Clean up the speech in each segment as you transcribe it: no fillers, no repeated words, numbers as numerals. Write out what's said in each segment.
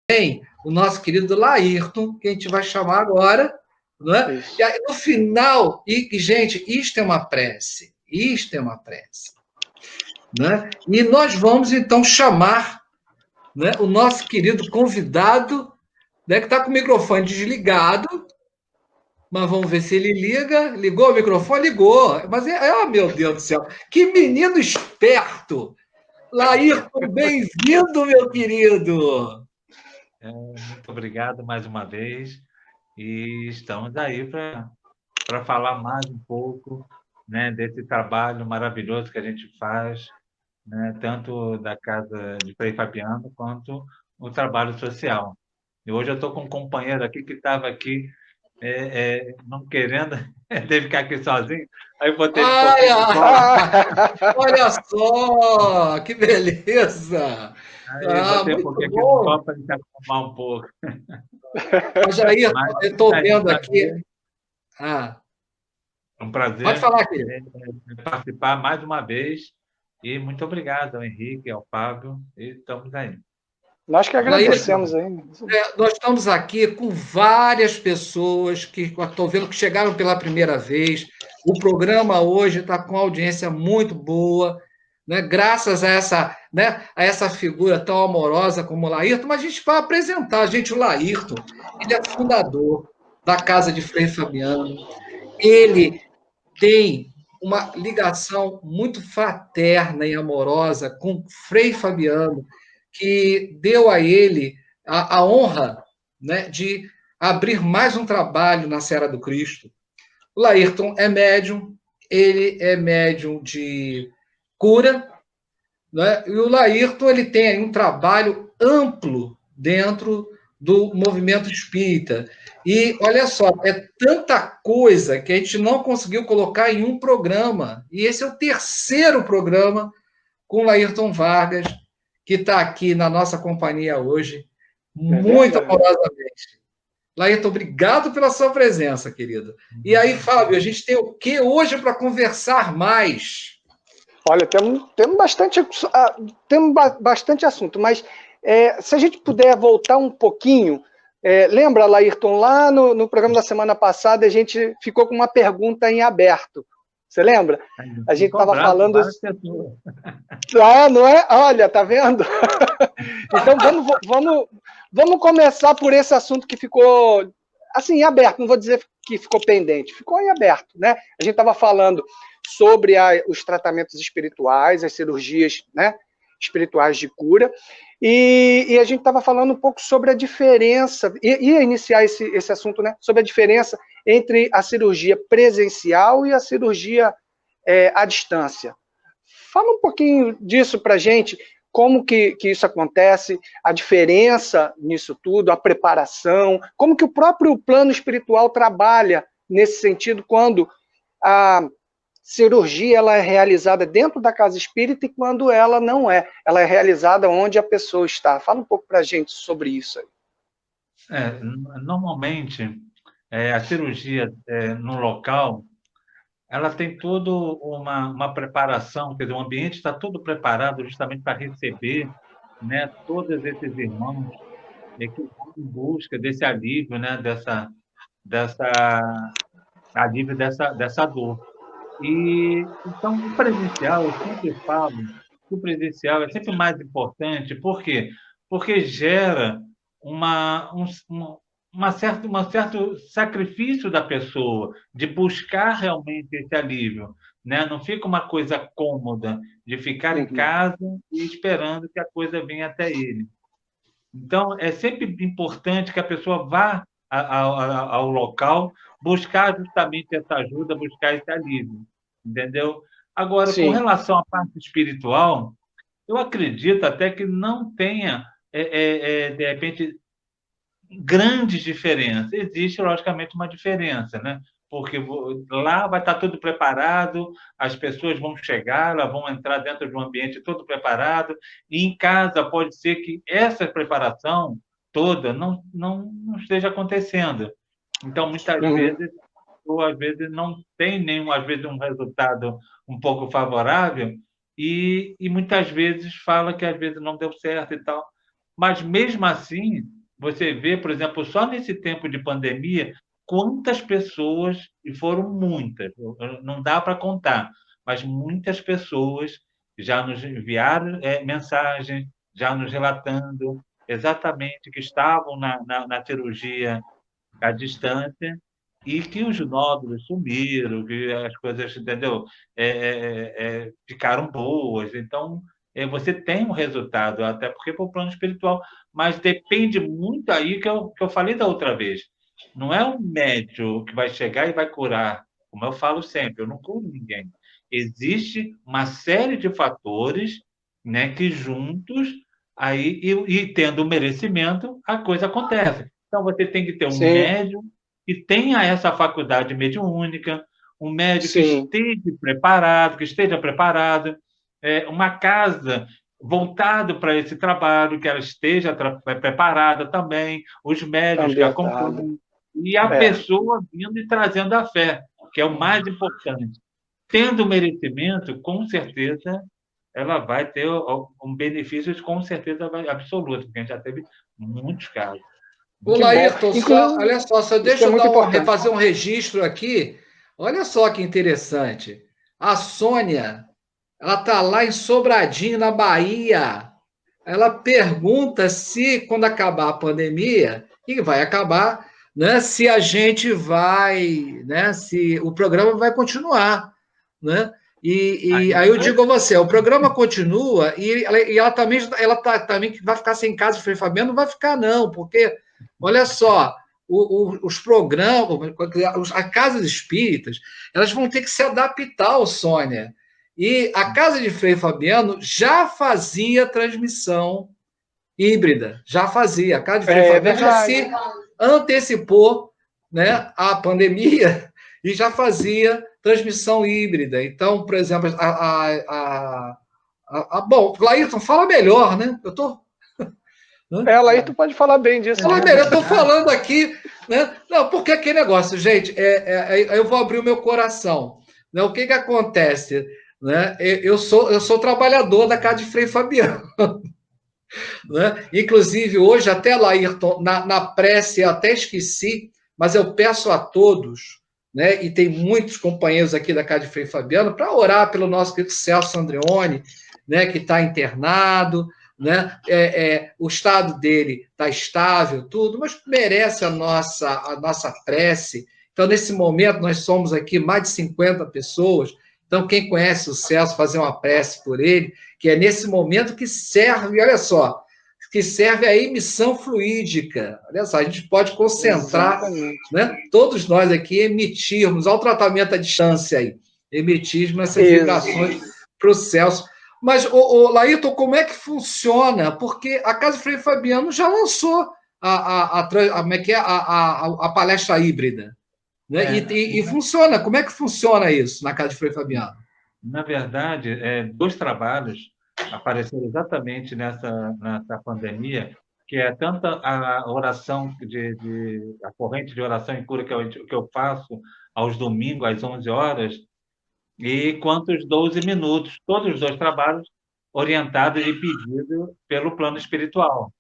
Tem o nosso querido Laírton, que a gente vai chamar agora, não é? E aí, no final, gente, isto é uma prece, né? E nós vamos, então, chamar, né, o nosso querido convidado, né, que está com o microfone desligado, mas vamos ver se ele liga. Ligou o microfone? Ligou. Mas, meu Deus do céu, que menino esperto! Laírton, bem-vindo, meu querido! Muito obrigado mais uma vez. E estamos aí para falar mais um pouco, né, desse trabalho maravilhoso que a gente faz, né, tanto da Casa de Frei Fabiano quanto o trabalho social. E hoje eu estou com um companheiro aqui que estava aqui não querendo, deve ficar aqui sozinho, aí eu botei ele um pouquinho de bola. Olha só, que beleza! Aí eu botei um Muito pouquinho aqui no bom! copo para a gente acalmar um pouco. Mas aí, eu Mas estou vendo aqui. é um Pode prazer falar, querido. participar mais uma vez. E muito obrigado ao Henrique, ao Fábio, e estamos aí. Nós que agradecemos aí. Nós estamos aqui com várias pessoas que estou vendo que chegaram pela primeira vez. O programa hoje está com audiência muito boa, né? Graças a essa figura tão amorosa como o Laírton. Mas a gente vai apresentar, gente, o Laírton. Ele é fundador da Casa de Frei Fabiano. Ele tem uma ligação muito fraterna e amorosa com Frei Fabiano, que deu a ele a honra, né, de abrir mais um trabalho na Serra do Cristo. O Laírton é médium, ele é médium de cura, né? E o Laírton ele tem aí um trabalho amplo dentro do movimento espírita. E olha só, é tanta coisa que a gente não conseguiu colocar em um programa. E esse é o terceiro programa com o Laírton Vargas, que está aqui na nossa companhia hoje, muito amorosamente. Laírton, obrigado pela sua presença, querido. E aí, Fábio, a gente tem o que hoje para conversar mais? Olha, temos bastante assunto, mas se a gente puder voltar um pouquinho, lembra, Laírton, lá no programa da semana passada, a gente ficou com uma pergunta em aberto. Você lembra? A gente estava falando... não é? Olha, tá vendo? Então, vamos começar por esse assunto que ficou, assim, em aberto. Não vou dizer que ficou pendente. Ficou em aberto, né? A gente estava falando sobre os tratamentos espirituais, as cirurgias, né, espirituais de cura, e a gente estava falando um pouco sobre a diferença, ia iniciar esse assunto, né, sobre a diferença entre a cirurgia presencial e a cirurgia à distância. Fala um pouquinho disso para a gente, como que isso acontece, a diferença nisso tudo, a preparação, como que o próprio plano espiritual trabalha nesse sentido quando a cirurgia ela é realizada dentro da casa espírita e quando ela não é. Ela é realizada onde a pessoa está. Fala um pouco para a gente sobre isso aí. Normalmente, a cirurgia no local, ela tem toda uma preparação, quer dizer, o ambiente está todo preparado justamente para receber, né, todos esses irmãos que vão em busca desse alívio, né, alívio dessa dor. E então, o presencial, eu sempre falo, que o presencial é sempre mais importante, por quê? Porque gera um certo sacrifício da pessoa de buscar realmente esse alívio, né? Não fica uma coisa cômoda de ficar em casa e esperando que a coisa venha até ele. Então, é sempre importante que a pessoa vá ao local buscar justamente essa ajuda, buscar esse alívio, entendeu? Agora, com relação à parte espiritual, eu acredito até que não tenha, de repente, grandes diferenças. Existe, logicamente, uma diferença, né? Porque lá vai estar tudo preparado, as pessoas vão chegar, elas vão entrar dentro de um ambiente todo preparado, e em casa pode ser que essa preparação toda não esteja acontecendo. Então, muitas vezes, ou às vezes não tem nenhum, às vezes, um resultado um pouco favorável, e muitas vezes fala que às vezes não deu certo e tal. Mas, mesmo assim, você vê, por exemplo, só nesse tempo de pandemia, quantas pessoas, e foram muitas, não dá para contar, mas muitas pessoas já nos enviaram mensagens, já nos relatando exatamente que estavam na cirurgia à distância e que os nódulos sumiram, que as coisas, entendeu? Ficaram boas. Então, você tem um resultado, até porque para o plano espiritual, mas depende muito aí que eu falei da outra vez. Não é um médium que vai chegar e vai curar, como eu falo sempre, eu não curo ninguém. Existe uma série de fatores, né, que juntos aí e tendo merecimento, a coisa acontece. Então, você tem que ter um Sim, médium que tenha essa faculdade mediúnica, um médium sim, que esteja preparado, uma casa voltada para esse trabalho, que ela esteja preparada também, os médios que ambientado. acompanham, e a É. pessoa vindo e trazendo a fé, que é o mais importante. Tendo merecimento, com certeza, ela vai ter um benefício, com certeza, absoluto, porque a gente já teve muitos casos. Ô, Que bom. Laírton, Inclusive, olha só isso é deixa eu muito importante. fazer um registro aqui. Olha só que interessante. A Sônia, ela está lá em Sobradinho, na Bahia. Ela pergunta se, quando acabar a pandemia, e vai acabar, né, se a gente vai, né, se o programa vai continuar, né? E aí eu digo a você, o programa continua e ela também também que vai ficar sem casa de Frei Fabiano, não vai ficar não, porque olha só, os programas, as casas espíritas, elas vão ter que se adaptar, Sônia. E a casa de Frei Fabiano já fazia transmissão híbrida, já fazia. A casa de Frei É Fabiano já verdade. se antecipou, né, à pandemia e já fazia transmissão híbrida. Então, por exemplo, bom, Laírton, fala melhor, né? Eu tô, né? Aí tu pode falar bem disso Fala mesmo. melhor, eu tô falando aqui, né? Não, porque aquele negócio, gente, eu vou abrir o meu coração. Né? O que que acontece? Né? Eu sou trabalhador da casa de Frei Fabiano. Né? Inclusive, hoje, até Laírton, na prece, eu até esqueci, mas eu peço a todos, né? E tem muitos companheiros aqui da Casa de Frei Fabiano, para orar pelo nosso querido Celso Andreoni, né? Que está internado, né? O estado dele está estável, tudo, mas merece a nossa prece. Então, nesse momento, nós somos aqui mais de 50 pessoas. Então, quem conhece o Celso, fazer uma prece por ele, que é nesse momento que serve, olha só, que serve à emissão fluídica. Olha só, a gente pode concentrar, Exatamente. né? Todos nós aqui emitirmos, ao tratamento à distância aí, emitirmos essas Ex vibrações para o Celso. Mas, Laírton, como é que funciona? Porque a Casa Frei Fabiano já lançou como é que é? A palestra híbrida. Né? E funciona. Como é que funciona isso na Casa de Frei Fabiano? Na verdade, dois trabalhos apareceram exatamente nessa pandemia, que é tanto a oração a corrente de oração e cura que eu faço aos domingos às 11 horas, e quanto os 12 minutos, todos os dois trabalhos orientados e pedidos pelo plano espiritual.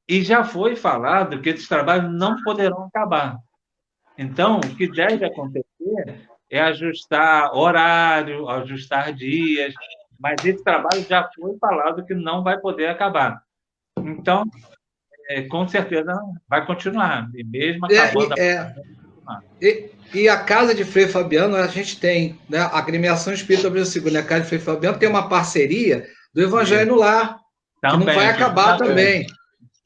E já foi falado que esses trabalhos não poderão acabar. Então, o que deve acontecer é ajustar horário, ajustar dias, mas esse trabalho já foi falado que não vai poder acabar. Então, com certeza vai continuar, e mesmo acabando a pandemia. E a Casa de Frei Fabiano, a gente tem, né? A Agremiação Espírita Brasil Segundo, a Casa de Frei Fabiano tem uma parceria do Evangelho no Lar, que não vai Também, acabar também.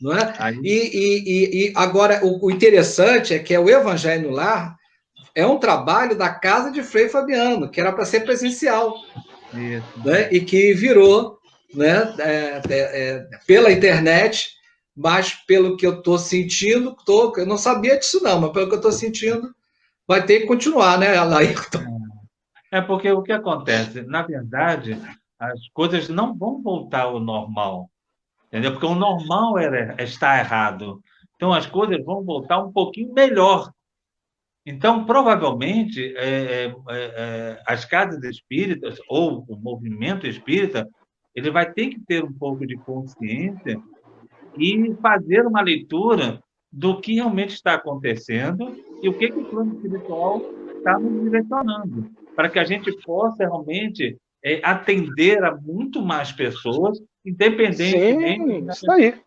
Não é? aí, E agora, o interessante é que o Evangelho no Lar é um trabalho da Casa de Frei Fabiano, que era para ser presencial, isso. né? E que virou, né? Pela internet, mas pelo que eu estou sentindo, eu não sabia disso não, mas pelo que eu estou sentindo, vai ter que continuar, né, Laírton? É porque o que acontece? Na verdade, as coisas não vão voltar ao normal, entendeu? Porque o normal está errado. Então, as coisas vão voltar um pouquinho melhor. Então, provavelmente, as casas espíritas ou o movimento espírita, ele vai ter que ter um pouco de consciência e fazer uma leitura do que realmente está acontecendo e o que o plano espiritual está nos direcionando, para que a gente possa realmente atender a muito mais pessoas, independentemente Sim, da isso pessoa aí. estar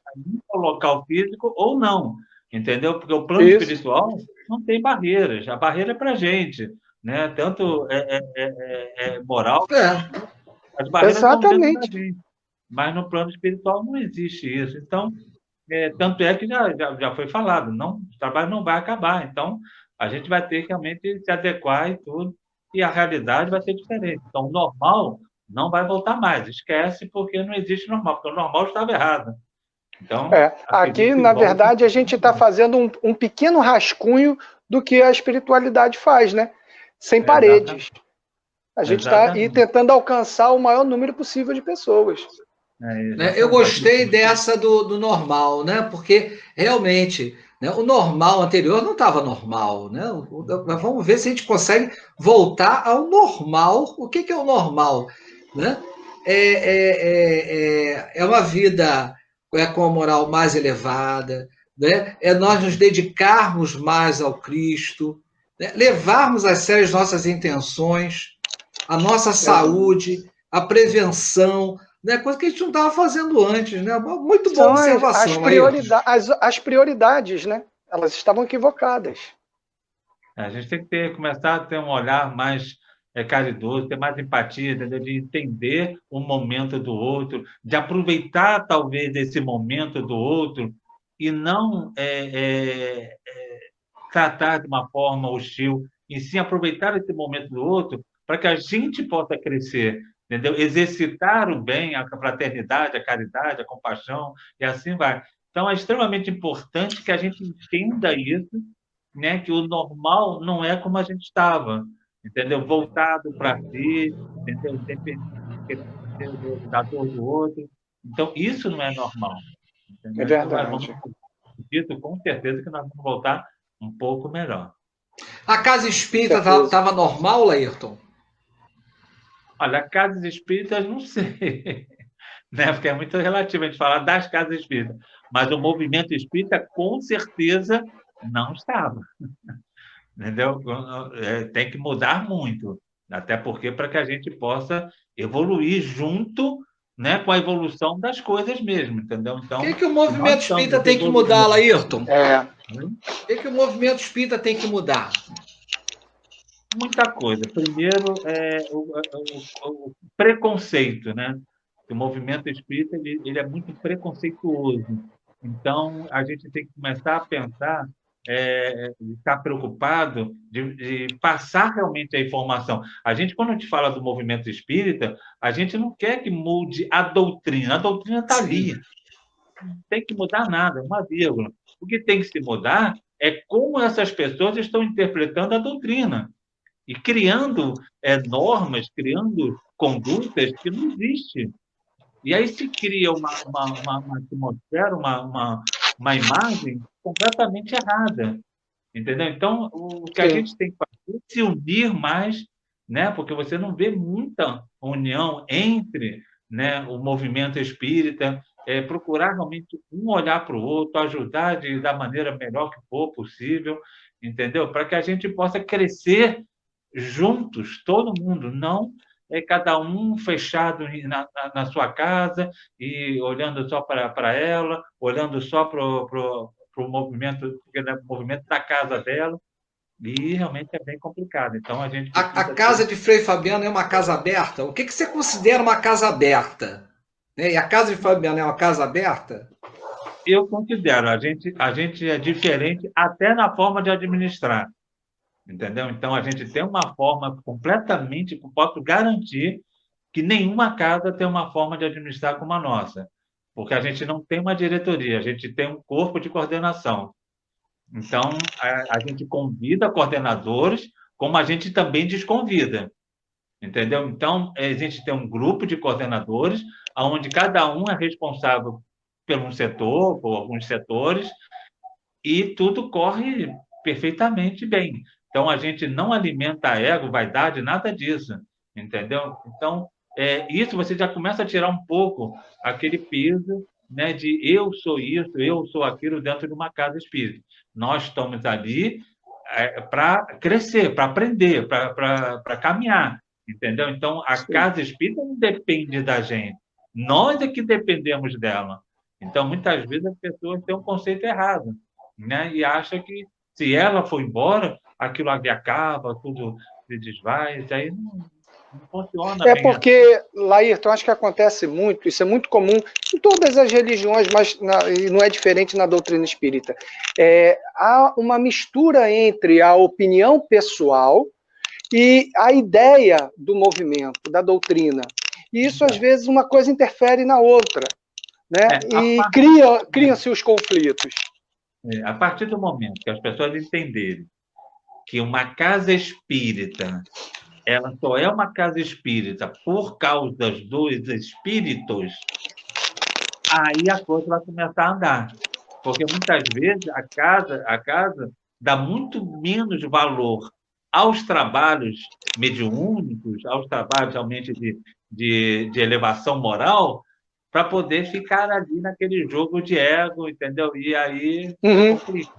no local físico ou não, entendeu? Porque o plano Isso. espiritual não tem barreiras, a barreira é para a gente, né? Tanto moral, É. as barreiras estão dentro da Exatamente. gente, mas no plano espiritual não existe isso. Então, tanto é que já foi falado, não, o trabalho não vai acabar. Então, a gente vai ter que realmente se adequar e tudo, e a realidade vai ser diferente. Então, o normal não vai voltar mais. Esquece, porque não existe normal, porque o normal estava errado. Então, acredito Aqui, que na volte. verdade, a gente está fazendo um pequeno rascunho do que a espiritualidade faz, né? Sem Exatamente. paredes. A gente está aí Exatamente. tentando alcançar o maior número possível de pessoas. Né? Eu Exatamente. gostei dessa do normal, né? Porque realmente, né, o normal anterior não estava normal, né? Vamos ver se a gente consegue voltar ao normal. O que é o normal, né? É uma vida com a moral mais elevada, né? É nós nos dedicarmos mais ao Cristo, né? Levarmos a sério as nossas intenções, a nossa saúde, a prevenção, né? Coisa que a gente não estava fazendo antes, né? Muito boa São observação aí. as prioridades, né? Elas estavam equivocadas. A gente tem que começar a ter um olhar mais caridoso, ter mais empatia, entendeu? De entender o momento do outro, de aproveitar talvez esse momento do outro e não tratar de uma forma hostil, e sim aproveitar esse momento do outro para que a gente possa crescer, entendeu? Exercitar o bem, a fraternidade, a caridade, a compaixão, e assim vai. Então, é extremamente importante que a gente entenda isso, né? Que o normal não é como a gente estava, entendeu? Voltado para si, entendeu? Dependendo da dor do outro. Então, isso não é normal, É entendeu? Então, nós vamos, verdade. acredito com certeza que nós vamos voltar um pouco melhor. A casa Com espírita certeza. estava normal, Laírton? Olha, casas espíritas, não sei, né? Porque é muito relativo a gente falar das casas espíritas, mas o movimento espírita, com certeza, não estava. Entendeu? Tem que mudar muito, até porque para que a gente possa evoluir junto, né, com a evolução das coisas mesmo, entendeu? O Então, que o se nós movimento espírita estamos tem que mudar, evoluindo, Laírton? É, né, O que o movimento espírita tem que mudar? muita coisa. Primeiro, o preconceito, né? O movimento espírita ele é muito preconceituoso. Então, a gente tem que começar a pensar, estar preocupado de passar realmente a informação. Quando a gente fala do movimento espírita, a gente não quer que mude a doutrina está Sim. ali, não tem que mudar nada, uma vírgula. O que tem que se mudar é como essas pessoas estão interpretando a doutrina e criando normas, criando condutas que não existem. E aí se cria uma atmosfera, uma imagem completamente errada, entendeu? Então, o que a sim. gente tem que fazer é se unir mais, né? Porque você não vê muita união entre, né, o movimento espírita, procurar realmente um olhar para o outro, ajudar da maneira melhor que for possível, entendeu? Para que a gente possa crescer juntos, todo mundo, não cada um fechado na sua casa e olhando só para ela, olhando só para o movimento, o movimento da casa dela, e realmente é bem complicado. Então, a gente A precisa casa ter. de Frei Fabiano é uma casa aberta? O que você considera uma casa aberta? E a casa de Fabiano é uma casa aberta? Eu considero, a gente é diferente até na forma de administrar, entendeu? Então, a gente tem uma forma completamente, posso garantir que nenhuma casa tem uma forma de administrar como a nossa, porque a gente não tem uma diretoria, a gente tem um corpo de coordenação. Então, a gente convida coordenadores, como a gente também desconvida, entendeu? Então, a gente tem um grupo de coordenadores, onde cada um é responsável por um setor, por alguns setores, e tudo corre perfeitamente bem. Então, a gente não alimenta ego, vaidade, nada disso, entendeu? Então, isso você já começa a tirar um pouco aquele peso, né, de eu sou isso, eu sou aquilo dentro de uma casa espírita. Nós estamos ali para crescer, para aprender, para caminhar, entendeu? Então, a Sim. casa espírita não depende da gente. Nós é que dependemos dela. Então, muitas vezes as pessoas têm um conceito errado, né? E acham que se ela for embora, aquilo ali acaba, tudo se desfaz, aí não funciona É bem assim. porque, Laírton, acho que acontece muito, isso é muito comum em todas as religiões, mas e não é diferente na doutrina espírita. Há uma mistura entre a opinião pessoal e a ideia do movimento, da doutrina. E isso, às vezes, uma coisa interfere na outra, né? E criam-se os conflitos. A partir do momento que as pessoas entenderem que uma casa espírita ela só é uma casa espírita por causa dos espíritos, aí a coisa vai começar a andar. Porque muitas vezes a casa dá muito menos valor aos trabalhos mediúnicos, aos trabalhos realmente de elevação moral, para poder ficar ali naquele jogo de ego, entendeu? E aí complica.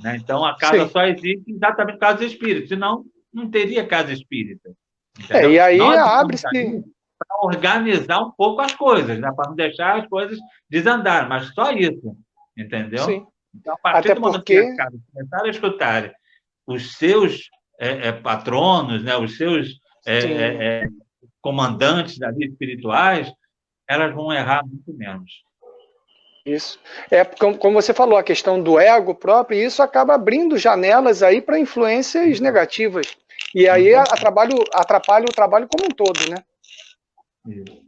Né? Então, a casa só existe exatamente por causa dos espíritos, senão não teria casa espírita. Entendeu? E aí Nós abre-se para organizar um pouco as coisas, né? Para não deixar as coisas desandar, mas só isso, entendeu? Sim. Então, a partir Até do momento porque... que as casas começarem a escutar os seus patronos, né? Os seus comandantes ali espirituais, elas vão errar muito menos. Isso. Como você falou, a questão do ego próprio, e isso acaba abrindo janelas aí para influências negativas. E aí atrapalha o trabalho como um todo, né? Isso.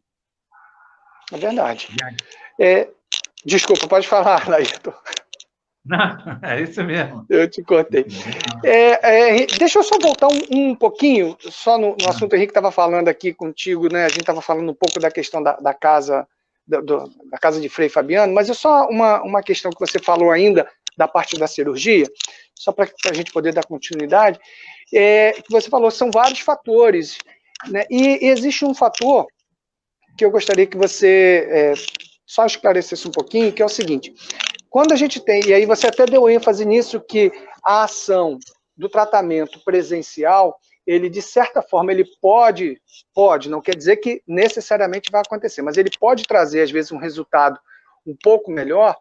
É verdade. Desculpa, pode falar, Laírton. Não, é isso mesmo. Eu te cortei. Deixa eu só voltar um pouquinho, só no assunto. O Henrique estava falando aqui contigo, né? A gente estava falando um pouco da questão da casa, da casa de Frei Fabiano, mas é só uma questão que você falou ainda da parte da cirurgia, só para a gente poder dar continuidade, que você falou, são vários fatores, né? E existe um fator que eu gostaria que você só esclarecesse um pouquinho, que é o seguinte: quando a gente tem, e aí você até deu ênfase nisso, que a ação do tratamento presencial, ele de certa forma, ele pode, não quer dizer que necessariamente vai acontecer, mas ele pode trazer, às vezes, um resultado um pouco melhor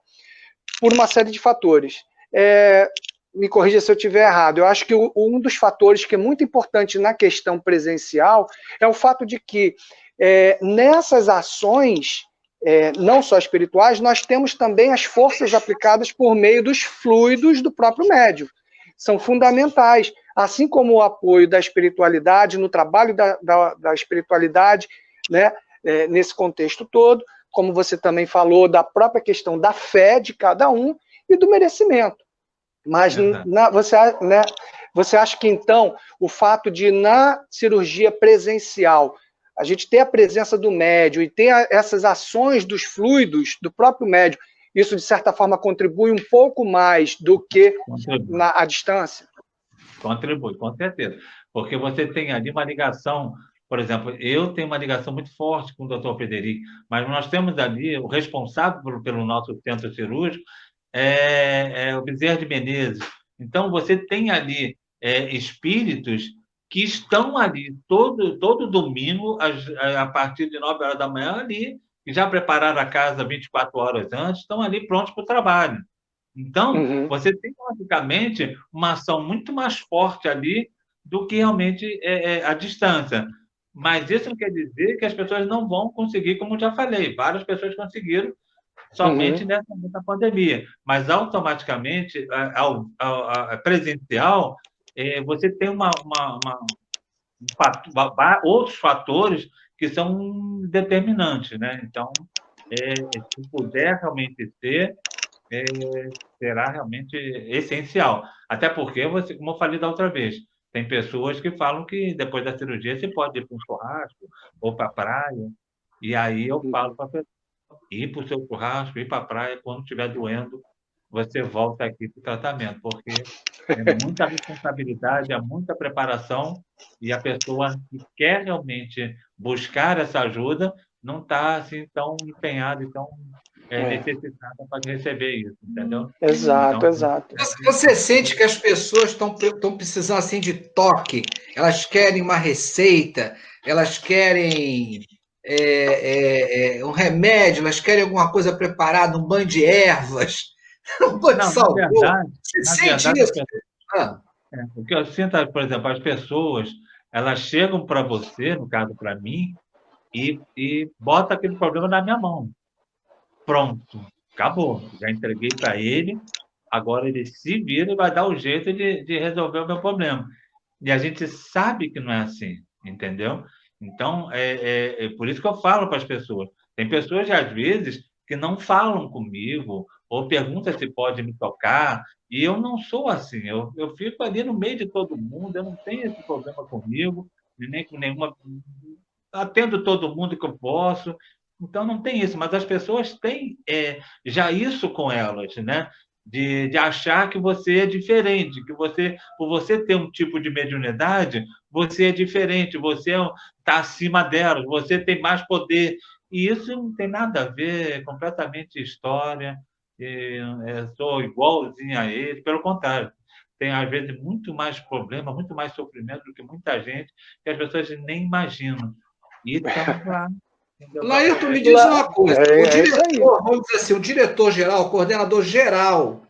por uma série de fatores. Me corrija se eu estiver errado, eu acho que um dos fatores que é muito importante na questão presencial é o fato de que nessas ações, não só espirituais, nós temos também as forças aplicadas por meio dos fluidos do próprio médium. São fundamentais, assim como o apoio da espiritualidade, no trabalho da espiritualidade, né, nesse contexto todo, como você também falou, da própria questão da fé de cada um e do merecimento. Mas você acha que, então, o fato de, na cirurgia presencial, a gente ter a presença do médium e ter essas ações dos fluidos do próprio médium, isso, de certa forma, contribui um pouco mais do que à distância? Contribui, com certeza. Porque você tem ali uma ligação, por exemplo, eu tenho uma ligação muito forte com o Dr. Frederico, mas nós temos ali, o responsável pelo nosso centro cirúrgico é o Bezerra de Menezes. Então, você tem ali espíritos que estão ali todo domingo, a partir de 9 horas da manhã, ali, que já prepararam a casa 24 horas antes, estão ali prontos para o trabalho. Então, você tem, logicamente, uma ação muito mais forte ali do que realmente a distância. Mas isso não quer dizer que as pessoas não vão conseguir, como já falei, várias pessoas conseguiram somente nessa pandemia. Mas, automaticamente, presencial, você tem outros fatores que são determinantes, né? Então, se puder realmente ser, será realmente essencial. Até porque, como eu falei da outra vez, tem pessoas que falam que depois da cirurgia você pode ir para um churrasco ou para a praia, e aí eu falo para a pessoa, ir para o seu churrasco, ir para a praia, quando estiver doendo, você volta aqui para o tratamento, porque é muita responsabilidade, é muita preparação, e a pessoa que quer realmente buscar essa ajuda não está assim tão empenhada e tão necessitada para receber isso, entendeu? Exato, Então, exato. Você sente que as pessoas estão precisando assim de toque? Elas querem uma receita, elas querem um remédio, elas querem alguma coisa preparada, um banho de ervas, um banho de não, salvou. Você na sente verdade, isso? Ah, o que eu sinto, por exemplo, as pessoas, elas chegam para você, no caso para mim, e bota aquele problema na minha mão. Pronto, acabou. Já entreguei para ele, agora ele se vira e vai dar o jeito de resolver o meu problema. E a gente sabe que não é assim, entendeu? Então, é por isso que eu falo para as pessoas. Tem pessoas, às vezes, que não falam comigo ou perguntam se pode me tocar, e eu não sou assim. Eu fico ali no meio de todo mundo, eu não tenho esse problema comigo, nem com nenhuma. Atendo todo mundo que eu posso, então não tem isso, mas as pessoas têm já isso com elas, né? De achar que você é diferente, que você, por você ter um tipo de mediunidade, você é diferente, você está acima delas, você tem mais poder. E isso não tem nada a ver, é completamente história. Sou igualzinho a ele, pelo contrário. Tem, às vezes, muito mais problema, muito mais sofrimento do que muita gente, que as pessoas nem imaginam. E estamos lá. Laírton, me diz uma coisa. O isso aí. diretor, vamos dizer assim, o diretor-geral, o coordenador-geral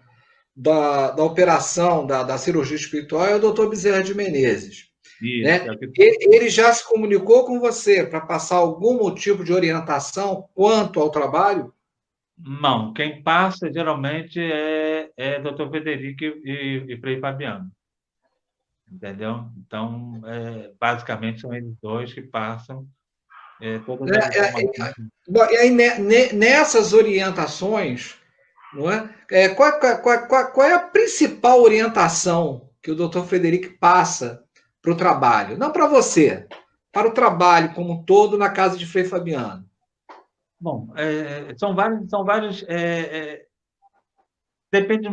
da operação da cirurgia espiritual é o doutor Bezerra de Menezes. Isso, Né? Ele já se comunicou com você para passar algum tipo de orientação quanto ao trabalho? Não, quem passa geralmente é Dr. Frederico e Frei Fabiano. Entendeu? Então, basicamente, são eles dois que passam todas as informações. E aí, nessas orientações, não é? Qual é a principal orientação que o doutor Frederico passa para o trabalho? Não para você, para o trabalho como um todo na casa de Frei Fabiano. Bom, são vários. Depende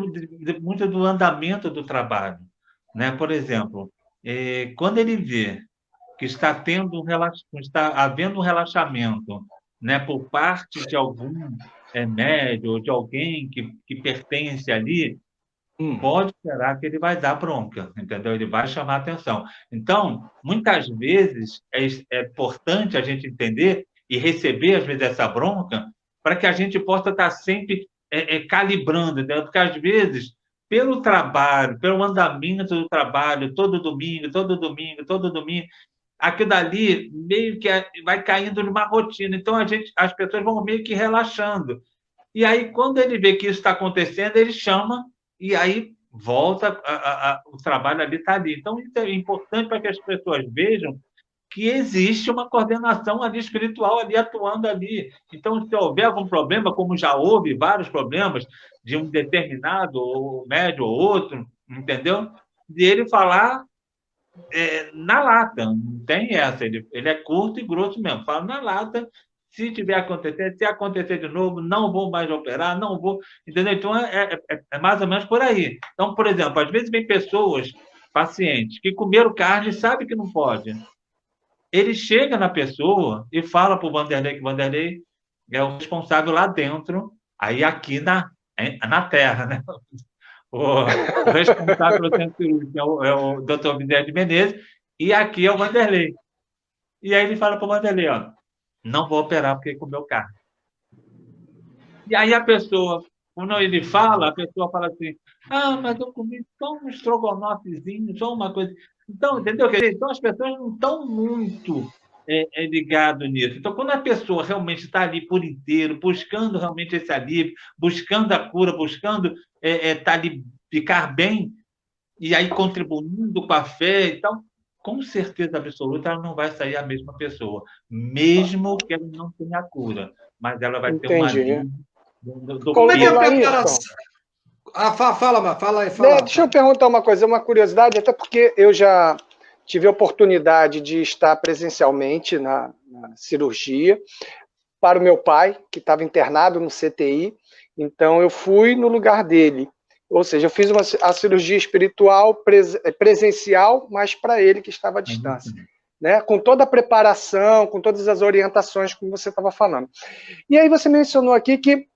muito do andamento do trabalho, né? Por exemplo, quando ele vê que está havendo um relaxamento, né, por parte de algum médium ou de alguém que pertence ali, pode esperar que ele vai dar bronca, entendeu? Ele vai chamar atenção. Então, muitas vezes é importante a gente entender e receber, às vezes, essa bronca para que a gente possa estar sempre calibrando, entendeu? Porque, às vezes, pelo trabalho, pelo andamento do trabalho, todo domingo, aquilo dali meio que vai caindo numa rotina. Então, as pessoas vão meio que relaxando. E aí, quando ele vê que isso está acontecendo, ele chama e aí volta, o trabalho ali está ali. Então, isso é importante para que as pessoas vejam que existe uma coordenação ali espiritual ali atuando ali. Então, se houver algum problema, como já houve vários problemas de um determinado médio ou outro, entendeu? De ele falar na lata, não tem essa. Ele é curto e grosso mesmo. Fala na lata. Se tiver acontecer, se acontecer de novo, não vou mais operar, não vou. Entendeu? Então, é mais ou menos por aí. Então, por exemplo, às vezes vem pessoas, pacientes, que comeram carne e sabem que não pode. Ele chega na pessoa e fala para o Vanderlei que o Vanderlei é o responsável lá dentro, aí aqui na Terra, né? O responsável pelo centro cirúrgico é o Dr. Bezerra de Menezes, e aqui é o Vanderlei. E aí ele fala para o Vanderlei, ó, não vou operar porque comeu carne. E aí a pessoa, quando ele fala, a pessoa fala assim, mas eu comi só um estrogonofezinho, só uma coisa. Então, entendeu? Então as pessoas não estão muito ligadas nisso. Então, quando a pessoa realmente está ali por inteiro, buscando realmente esse alívio, buscando a cura, buscando estar ali, ficar bem, e aí contribuindo com a fé e tal, com certeza absoluta ela não vai sair a mesma pessoa, mesmo que ela não tenha a cura, mas ela vai ter uma linha Como é que é a preparação? Fala aí. Deixa eu perguntar uma coisa, uma curiosidade, até porque eu já tive a oportunidade de estar presencialmente na cirurgia para o meu pai, que estava internado no CTI, então eu fui no lugar dele. Ou seja, eu fiz a cirurgia espiritual presencial, mas para ele que estava à distância. Né? Com toda a preparação, com todas as orientações, como você estava falando. E aí você mencionou aqui que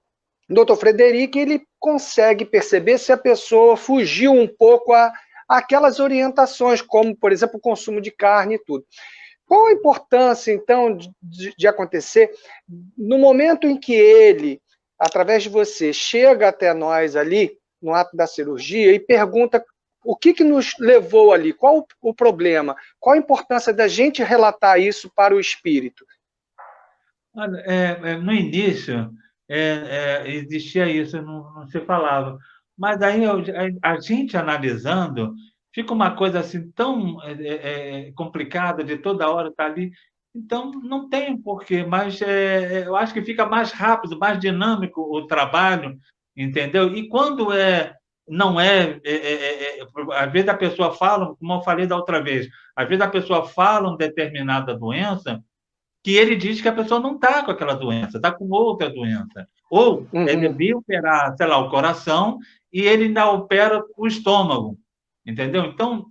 o doutor Frederico, ele consegue perceber se a pessoa fugiu um pouco àquelas orientações, como, por exemplo, o consumo de carne e tudo. Qual a importância, então, de acontecer no momento em que ele, através de você, chega até nós ali, no ato da cirurgia, e pergunta o que nos levou ali, qual o problema, qual a importância da gente relatar isso para o espírito? Olha, no início, existia isso, não se falava. Mas aí a gente analisando, fica uma coisa assim tão complicada de toda hora estar ali. Então, não tem porquê, mas eu acho que fica mais rápido, mais dinâmico o trabalho, entendeu? E quando não às vezes a pessoa fala, como eu falei da outra vez, às vezes a pessoa fala uma determinada doença, que ele diz que a pessoa não está com aquela doença, está com outra doença. Ou ele devia operar, sei lá, o coração e ele ainda opera o estômago, entendeu? Então,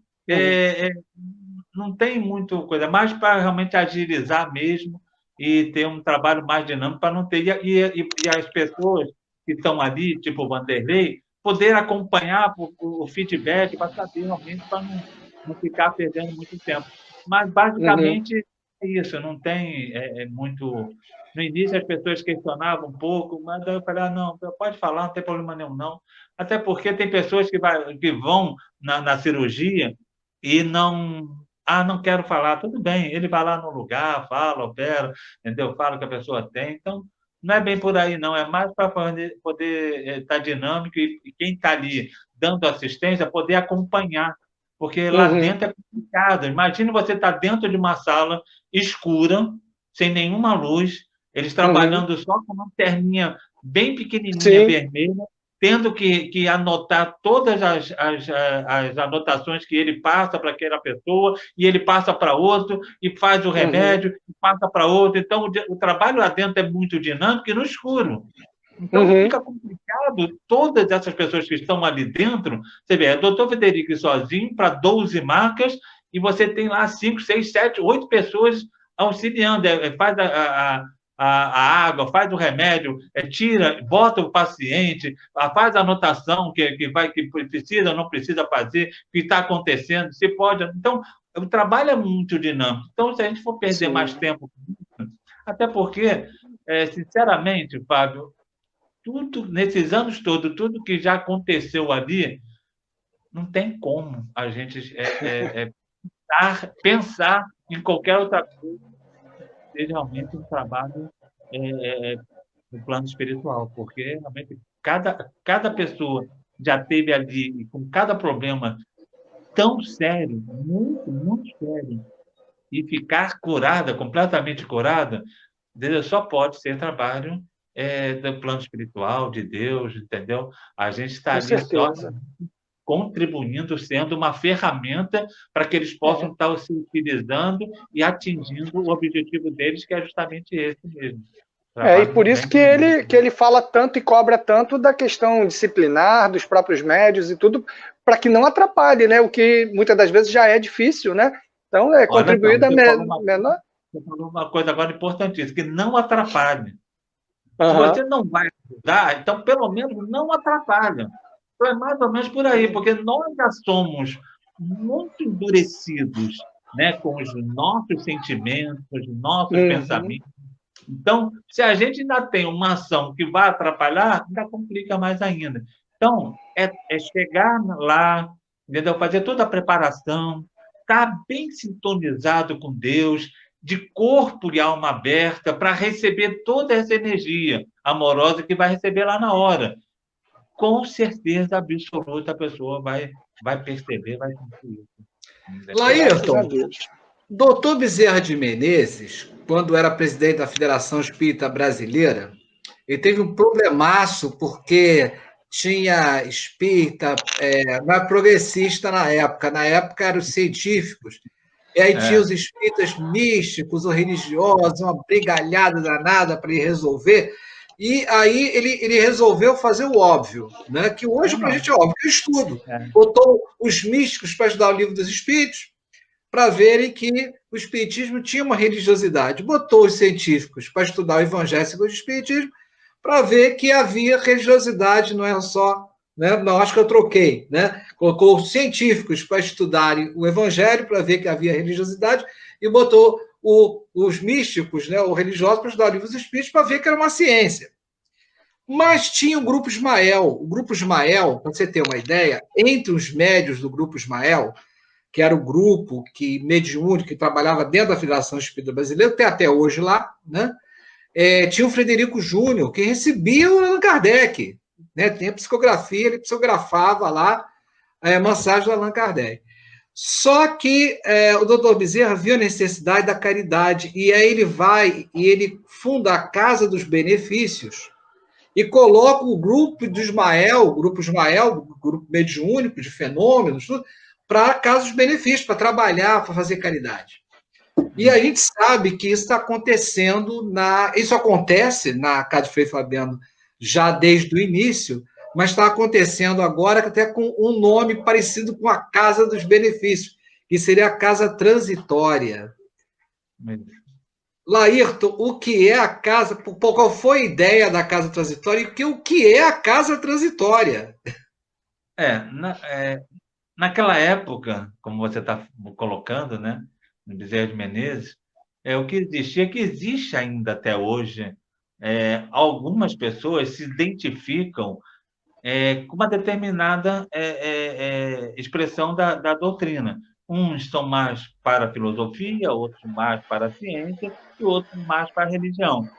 não tem muito coisa, mais para realmente agilizar mesmo e ter um trabalho mais dinâmico para não ter... E as pessoas que estão ali, tipo o Vanderlei, poder acompanhar o feedback para saber realmente, para não ficar perdendo muito tempo. Mas, basicamente, isso, não tem muito... No início as pessoas questionavam um pouco, mas aí eu falei, não, pode falar, não tem problema nenhum, não. Até porque tem pessoas que vão na cirurgia e não quero falar, tudo bem, ele vai lá no lugar, fala, opera, entendeu? Fala o que a pessoa tem, então não é bem por aí, não, é mais para poder estar dinâmico e quem está ali dando assistência poder acompanhar, porque lá dentro é complicado. Imagine você estar dentro de uma sala escura, sem nenhuma luz, eles trabalhando só com uma lanterninha bem pequenininha, vermelha, tendo que anotar todas as anotações que ele passa para aquela pessoa, e ele passa para outro, e faz o remédio, e passa para outro. Então, o trabalho lá dentro é muito dinâmico e no escuro. Então, fica complicado, todas essas pessoas que estão ali dentro, você vê, é o doutor Frederico sozinho para 12 marcas, e você tem lá 5, 6, 7, 8 pessoas auxiliando, faz a água, faz o remédio, tira, bota o paciente, faz a anotação que precisa, não precisa fazer, o que está acontecendo, se pode. Então, o trabalho é muito dinâmico. Então, se a gente for perder mais tempo com isso, até porque, sinceramente, Fábio, tudo, nesses anos todos, tudo que já aconteceu ali, não tem como a gente pensar em qualquer outra coisa que seja realmente um trabalho no plano espiritual, porque realmente cada pessoa já teve ali, com cada problema tão sério, muito, muito sério, e ficar curada, completamente curada, só pode ser trabalho do plano espiritual, de Deus, entendeu? A gente está ali só contribuindo, sendo uma ferramenta para que eles possam estar se utilizando e atingindo o objetivo deles, que é justamente esse mesmo. E por isso que ele fala tanto e cobra tanto da questão disciplinar, dos próprios médios e tudo, para que não atrapalhe, né? O que muitas das vezes já é difícil, né? Então, contribuir da menor... Você falou uma coisa agora importantíssima, que não atrapalhe. Se você não vai ajudar, então, pelo menos, não atrapalha. Então, é mais ou menos por aí, porque nós já somos muito endurecidos, né, com os nossos sentimentos, com os nossos pensamentos. Então, se a gente ainda tem uma ação que vai atrapalhar, ainda complica mais ainda. Então, é chegar lá, entendeu? Fazer toda a preparação, estar bem sintonizado com Deus, de corpo e alma aberta, para receber toda essa energia amorosa que vai receber lá na hora. Com certeza absoluta a pessoa vai perceber, vai sentir isso. Laírton, doutor Bezerra de Menezes, quando era presidente da Federação Espírita Brasileira, ele teve um problemaço porque tinha espírita, não era progressista na época eram os científicos, e aí tinha os espíritas místicos ou religiosos, uma brigalhada danada para ele resolver, e aí ele resolveu fazer o óbvio, né? Que hoje para a gente é óbvio, que é estudo. Botou os místicos para estudar o livro dos espíritos, para verem que o espiritismo tinha uma religiosidade. Botou os científicos para estudar o evangelho segundo o espiritismo, para ver que havia religiosidade, não é só... Né? Não, acho que eu troquei. Né? Colocou científicos para estudarem o evangelho, para ver que havia religiosidade, e botou os místicos, né, o religioso, para estudar o livro dos Espíritos, para ver que era uma ciência. Mas tinha o Grupo Ismael. O Grupo Ismael, para você ter uma ideia, entre os médios do Grupo Ismael, que era o grupo mediúnico que trabalhava dentro da Federação Espírita Brasileira, tem até hoje lá, né? Tinha o Frederico Júnior, que recebia o Allan Kardec. Né? Tem a psicografia, ele psicografava lá a mensagem do Allan Kardec. Só que o doutor Bezerra viu a necessidade da caridade, e aí ele vai e ele funda a Casa dos Benefícios e coloca o grupo do Ismael, o grupo mediúnico de fenômenos, para a Casa dos Benefícios, para trabalhar, para fazer caridade. E a gente sabe que isso está acontecendo isso acontece na Casa de Frei Fabiano já desde o início, mas está acontecendo agora até com um nome parecido com a Casa dos Benefícios, que seria a Casa Transitória. Laírton, o que é a Casa... Qual foi a ideia da Casa Transitória e o que é a Casa Transitória? Naquela época, como você está colocando, né, no Bezerra de Menezes, o que existia, que existe ainda até hoje, algumas pessoas se identificam com uma determinada expressão da doutrina. Uns são mais para a filosofia, outros mais para a ciência e outros mais para a religião.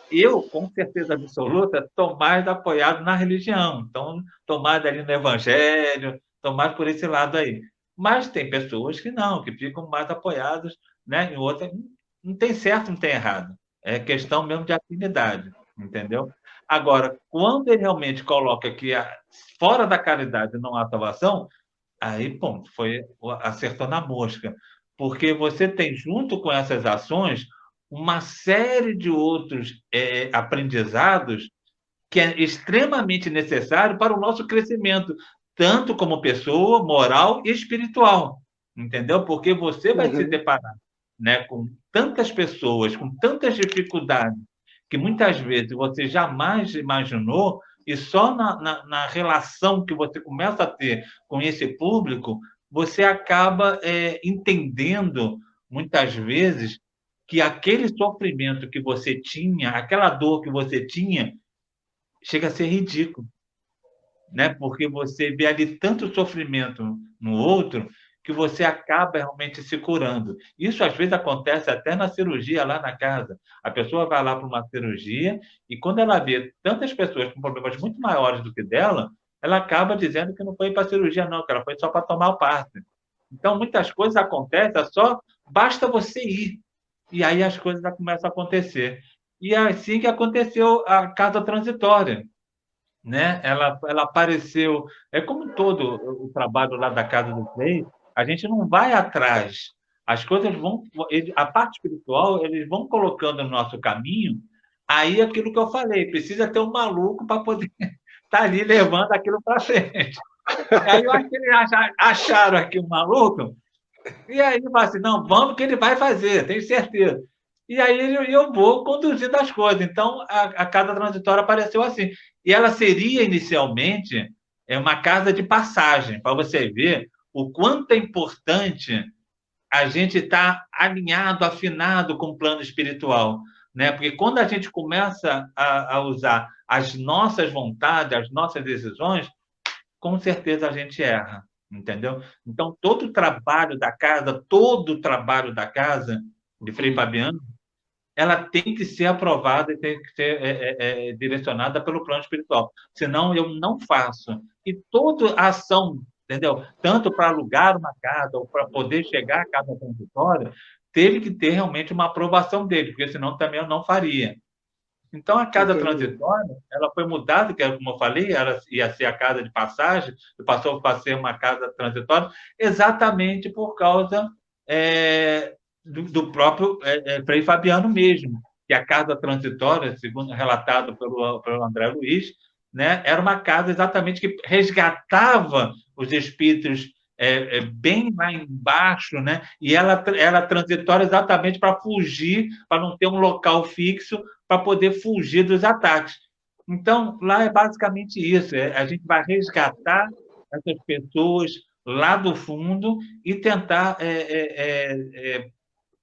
Eu, com certeza absoluta, estou mais apoiado na religião. Então, estou mais ali no evangelho, estou mais por esse lado aí. Mas tem pessoas que não, que ficam mais apoiadas, né, em outras. Não tem certo, não tem errado. É questão mesmo de afinidade, entendeu? Agora, quando ele realmente coloca que fora da caridade não há salvação, aí, ponto, acertou na mosca. Porque você tem, junto com essas ações, uma série de outros aprendizados que é extremamente necessário para o nosso crescimento, tanto como pessoa, moral e espiritual. Entendeu? Porque você vai se deparar, né, com tantas pessoas, com tantas dificuldades, que muitas vezes você jamais imaginou, e só na relação que você começa a ter com esse público, você acaba entendendo, muitas vezes, que aquele sofrimento que você tinha, aquela dor que você tinha, chega a ser ridículo. Né? Porque você vê ali tanto sofrimento no outro que você acaba realmente se curando. Isso, às vezes, acontece até na cirurgia lá na casa. A pessoa vai lá para uma cirurgia e, quando ela vê tantas pessoas com problemas muito maiores do que dela, ela acaba dizendo que não foi para a cirurgia, não, que ela foi só para tomar o parto. Então, muitas coisas acontecem, só basta você ir. E aí as coisas já começam a acontecer. E é assim que aconteceu a Casa Transitória. Né? Ela apareceu... como todo o trabalho lá da Casa do Frei, a gente não vai atrás. As coisas vão... A parte espiritual, eles vão colocando no nosso caminho, aí aquilo que eu falei, precisa ter um maluco para poder estar ali levando aquilo para frente. Aí eu acho que eles acharam aqui um maluco, e aí ele fala assim, não, vamos que ele vai fazer, tenho certeza. E aí eu vou conduzindo as coisas. Então, a Casa Transitória apareceu assim. E ela seria, inicialmente, uma casa de passagem, para você ver o quanto é importante a gente estar alinhado, afinado com o plano espiritual. Né? Porque quando a gente começa a usar as nossas vontades, as nossas decisões, com certeza a gente erra. Entendeu? Então, todo o trabalho da casa de Frei Fabiano, ela tem que ser aprovada e tem que ser direcionada pelo plano espiritual. Senão, eu não faço. E toda a ação, entendeu? Tanto para alugar uma casa ou para poder chegar à casa transitória, teve que ter realmente uma aprovação dele, porque senão também eu não faria. Então, a casa transitória, ela foi mudada, que, como eu falei, ela ia ser a casa de passagem, passou a ser uma casa transitória, exatamente por causa do próprio Frei Fabiano mesmo, que a casa transitória, segundo relatado pelo André Luiz, né, era uma casa exatamente que resgatava os espíritos bem lá embaixo, né, e ela era transitória exatamente para fugir, para não ter um local fixo, para poder fugir dos ataques. Então, lá é basicamente isso. A gente vai resgatar essas pessoas lá do fundo e tentar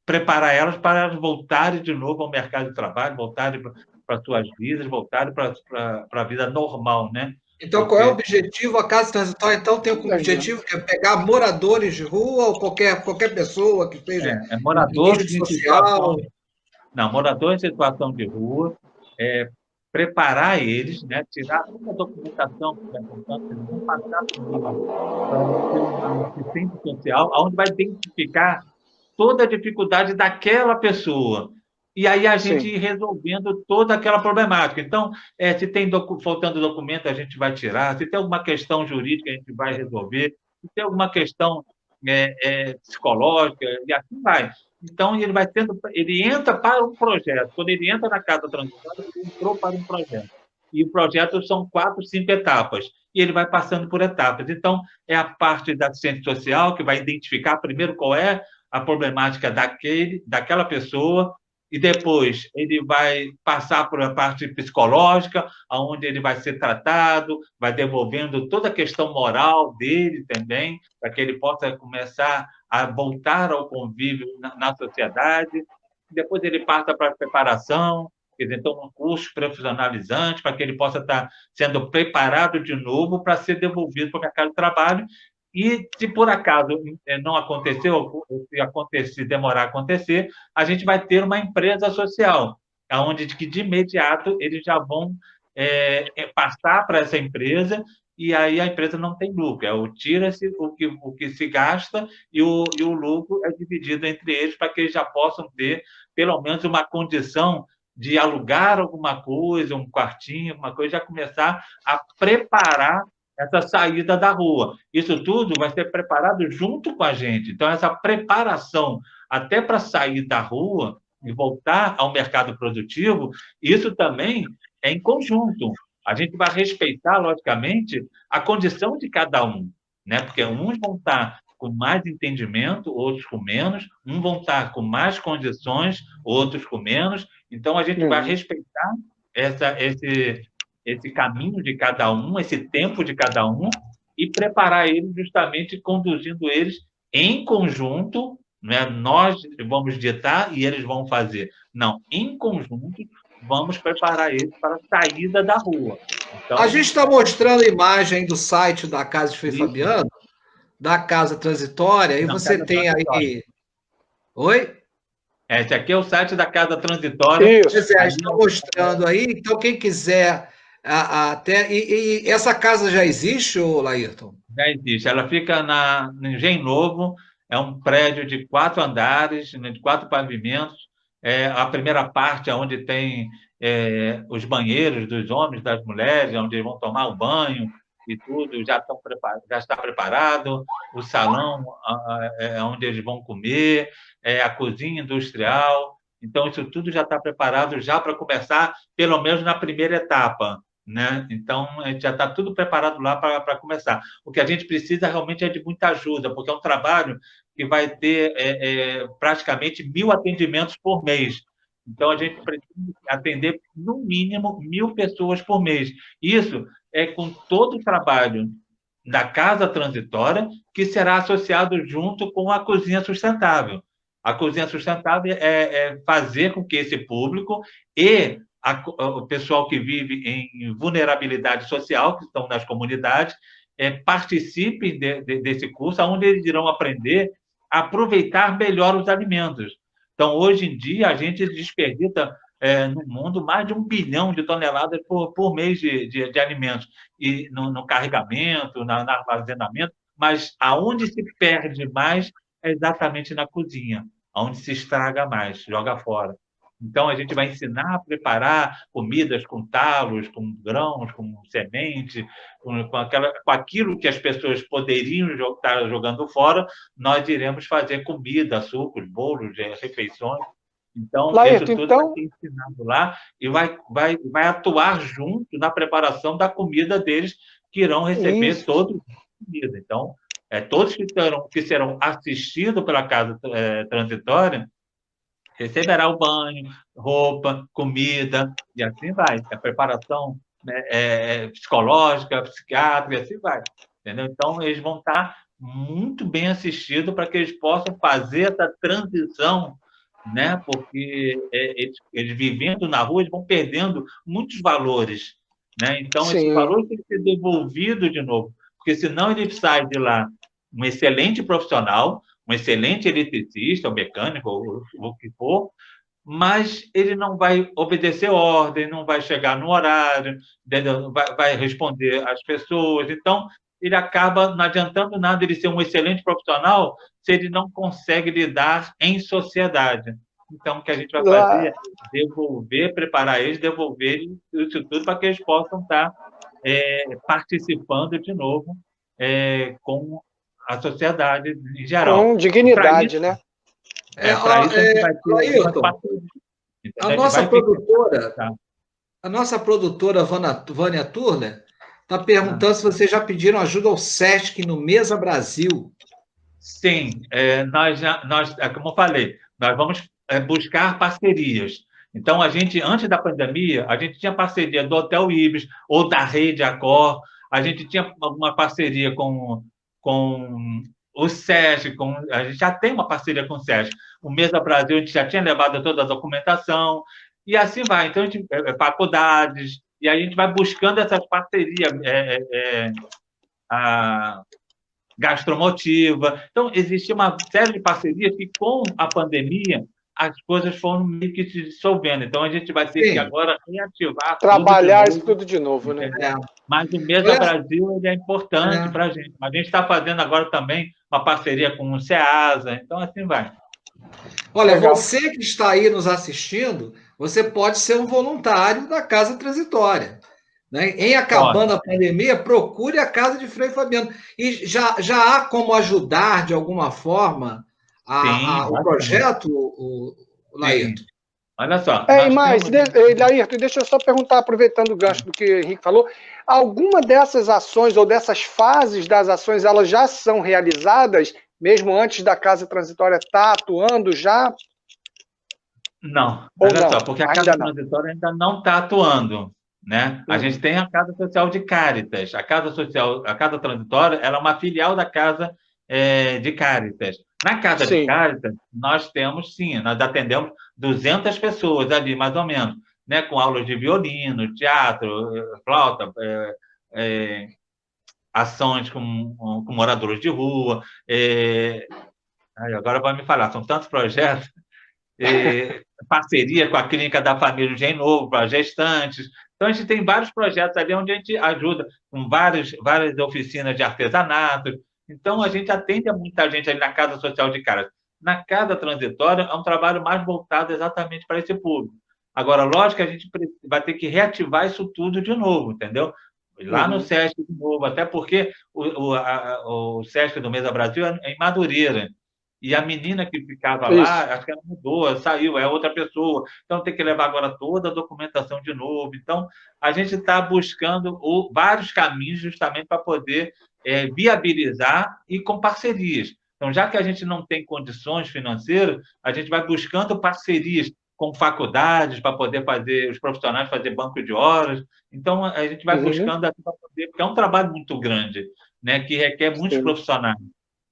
preparar elas para elas voltarem de novo ao mercado de trabalho, voltarem para suas vidas, voltarem para a vida normal, né? Então, qual é o Porque objetivo? A Casa Transitória, então, tem como Legal. objetivo que é pegar moradores de rua ou qualquer pessoa que esteja em moradores risco em social. situação, não, moradores em situação de rua, preparar eles, né? Tirar toda a documentação que é importante, eles vão passar comigo para ter uma assistência social, onde vai identificar toda a dificuldade daquela pessoa. E aí a gente Sim. ir resolvendo toda aquela problemática. Então, se tem faltando documento, a gente vai tirar. Se tem alguma questão jurídica, a gente vai resolver. Se tem alguma questão psicológica, e assim vai. Então, ele entra para um projeto. Quando ele entra na casa transitória, ele entrou para um projeto. E o projeto são 4, 5 etapas. E ele vai passando por etapas. Então, é a parte da assistência social que vai identificar primeiro qual é a problemática daquela pessoa, e depois ele vai passar por a parte psicológica, onde ele vai ser tratado, vai desenvolvendo toda a questão moral dele também, para que ele possa começar a voltar ao convívio na sociedade. Depois ele passa para a preparação, quer dizer, então um curso profissionalizante, para que ele possa estar sendo preparado de novo para ser devolvido para o mercado de trabalho. E, se por acaso não aconteceu, se demorar a acontecer, a gente vai ter uma empresa social, onde que de imediato eles já vão passar para essa empresa, e aí a empresa não tem lucro. Tira-se o que se gasta e o lucro é dividido entre eles para que eles já possam ter, pelo menos, uma condição de alugar alguma coisa, um quartinho, alguma coisa, já começar a preparar essa saída da rua. Isso tudo vai ser preparado junto com a gente. Então, essa preparação até para sair da rua e voltar ao mercado produtivo, isso também é em conjunto. A gente vai respeitar, logicamente, a condição de cada um, né? Porque uns vão estar com mais entendimento, outros com menos, uns vão estar com mais condições, outros com menos. Então, a gente vai respeitar esse caminho de cada um, esse tempo de cada um, e preparar eles justamente conduzindo eles em conjunto, né? Nós vamos ditar e eles vão fazer. Não, em conjunto, vamos preparar eles para a saída da rua. Então, a gente está mostrando a imagem do site da Casa de Frei Fabiano, da Casa Transitória, e você tem aí... Oi? Esse aqui é o site da Casa Transitória. Isso. Pois é, a gente está mostrando aí, então quem quiser até... E essa casa já existe, Laírton? Já existe. Ela fica no Engenho Novo, é um prédio de 4 andares, de 4 pavimentos. A primeira parte é onde tem os banheiros dos homens, das mulheres, onde eles vão tomar o banho e tudo, já está preparado. O salão é onde eles vão comer, a cozinha industrial. Então, isso tudo já está preparado já para começar, pelo menos na primeira etapa, né? Então, a gente já está tudo preparado lá para começar. O que a gente precisa realmente é de muita ajuda, porque é um trabalho que vai ter praticamente 1.000 atendimentos por mês. Então, a gente precisa atender, no mínimo, 1.000 pessoas por mês. Isso é com todo o trabalho da Casa Transitória, que será associado junto com a Cozinha Sustentável. A Cozinha Sustentável é fazer com que esse público e o pessoal que vive em vulnerabilidade social, que estão nas comunidades, participem desse curso, onde eles irão aprender a aproveitar melhor os alimentos. Então, hoje em dia, a gente desperdiça no mundo mais de 1 bilhão de toneladas por mês de alimentos, e no carregamento, no armazenamento, mas aonde se perde mais é exatamente na cozinha, onde se estraga mais, joga fora. Então, a gente vai ensinar a preparar comidas com talos, com grãos, com semente, com aquilo que as pessoas poderiam estar jogando fora, nós iremos fazer comida, sucos, bolos, refeições. Então, Laírton, isso tudo vai ser ensinado lá e vai atuar junto na preparação da comida deles, que irão receber todos comida. Então, todos que serão assistidos pela Casa Transitória receberá o banho, roupa, comida, e assim vai. A preparação psicológica, psiquiátrica, assim vai. Entendeu? Então, eles vão estar muito bem assistidos para que eles possam fazer essa transição, né? Porque eles vivendo na rua, eles vão perdendo muitos valores, né? Então, esses Sim. valores têm que ser devolvidos de novo, porque senão ele sai de lá um excelente profissional, um excelente eletricista, ou mecânico, ou o que for, mas ele não vai obedecer ordem, não vai chegar no horário, vai responder às pessoas. Então, ele acaba não adiantando nada ele ser um excelente profissional se ele não consegue lidar em sociedade. Então, o que a gente vai fazer é devolver, preparar eles, devolver isso tudo para que eles possam estar participando de novo com a sociedade em geral. Com dignidade, né? Para isso, a gente vai ter Ailton, a nossa produtora Vânia Turner está perguntando se vocês já pediram ajuda ao SESC no Mesa Brasil. Sim, como eu falei, nós vamos buscar parcerias. Então, antes da pandemia, a gente tinha parceria do Hotel Ibis ou da Rede Accor, a gente tinha alguma parceria com o SESC, a gente já tem uma parceria com o SESC. O Mesa Brasil, a gente já tinha levado toda a documentação, e assim vai. Então, faculdades, e a gente vai buscando essas parcerias gastromotiva. Então, existia uma série de parcerias que, com a pandemia, as coisas foram meio que se dissolvendo. Então, a gente vai ter que agora reativar trabalhar isso tudo de novo, né? Mas o Mesa Brasil ele é importante para a gente. A gente está fazendo agora também uma parceria com o SEASA, então assim vai. Olha, você que está aí nos assistindo, você pode ser um voluntário da Casa Transitória. Né? Em acabando a pandemia, procure a Casa de Frei Fabiano. E já há como ajudar, de alguma forma, o projeto, o Laírton? Olha só. Laírton, deixa eu só perguntar, aproveitando o gancho do que o Henrique falou, alguma dessas ações ou dessas fases das ações, elas já são realizadas, mesmo antes da Casa Transitória estar atuando já? Não, olha só, porque a Casa Transitória ainda não está atuando. Né? A gente tem a Casa Social de Cáritas. A Casa Transitória ela é uma filial da Casa de Cáritas. Na Casa de Cáritas, nós atendemos 200 pessoas ali, mais ou menos, né? Com aulas de violino, teatro, flauta, ações com moradores de rua. Agora vai me falar, são tantos projetos. Parceria com a Clínica da Família de Novo, para gestantes. Então, a gente tem vários projetos ali onde a gente ajuda com várias oficinas de artesanato. Então, a gente atende a muita gente ali na Casa Social de Cáritas. Na Casa Transitória, é um trabalho mais voltado exatamente para esse público. Agora, lógico que a gente vai ter que reativar isso tudo de novo, entendeu? Lá no SESC de novo, até porque o SESC do Mesa Brasil é em Madureira. E a menina que ficava lá, acho que ela mudou, saiu, é outra pessoa. Então, tem que levar agora toda a documentação de novo. Então, a gente está buscando vários caminhos justamente para poder viabilizar e com parcerias. Então, já que a gente não tem condições financeiras, a gente vai buscando parcerias com faculdades para poder fazer, os profissionais fazer banco de horas. Então, a gente vai buscando assim, para poder, porque é um trabalho muito grande, né, que requer muitos profissionais.